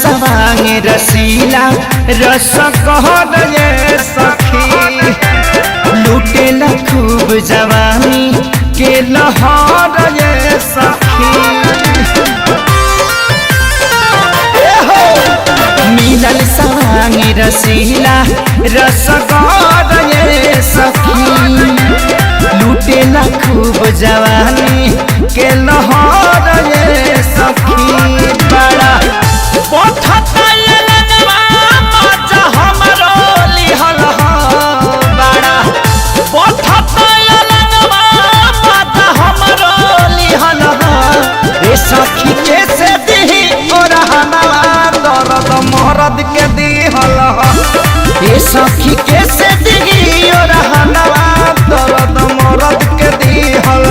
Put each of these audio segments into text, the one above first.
सवांग रसीला रस कहर ये सखी लूटेला खूब जवानी के लहर ये सखी मिलल सवांग रसीला रस कहर ये सखी लूटेला खूब जवानी के लहर ये सखी बड़ा सखी कैसे दी और दर्द मरद के दिहल ये सखी कैसे दी और दर्द मरद के दिहल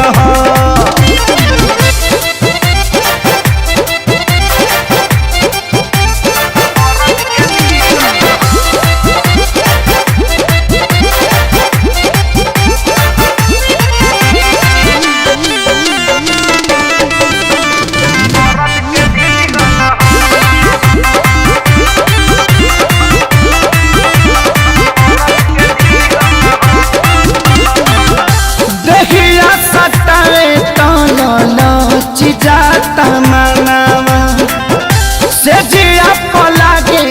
जाता मनावा से जिया पलागे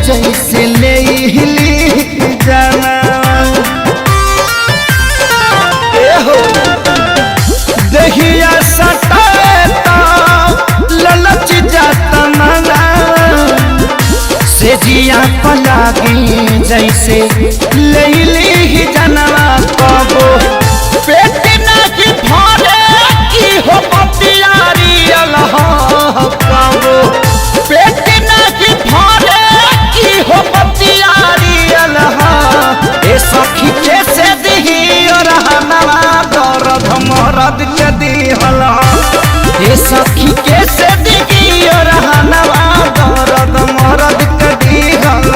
जैसे ले हिली जानावा हो दहिया सटाता ललच जाता मनावा से जिया पलागे जैसे ले हिली जानावा कबो पेट नहीं भरे की हो पतियारी कबो पेट नहीं भरे की हो पतियारी ए सखी कैसे दी और दर्द मरद के दिहल ए सखी कैसे दी और दर्द मरद के दिहल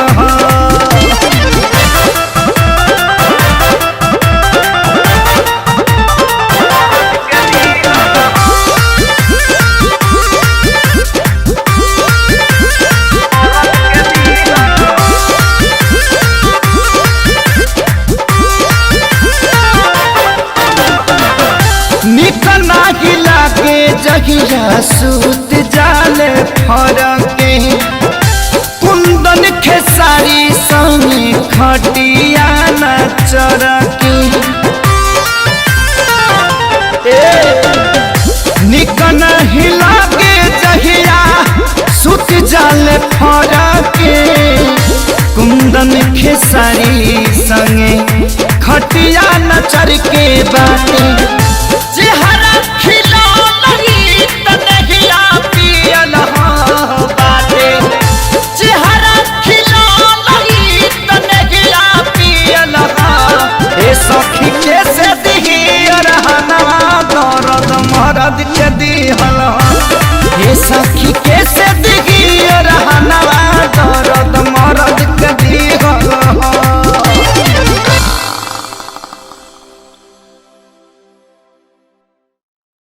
निकना गिला के जगिया सूत जाले फरके कुंदन खेसारी संगे खटिया न चरके निकना हिला के जगिया सूत जाले फरके कुंदन खेसारी संगे खटिया न चरके बाटे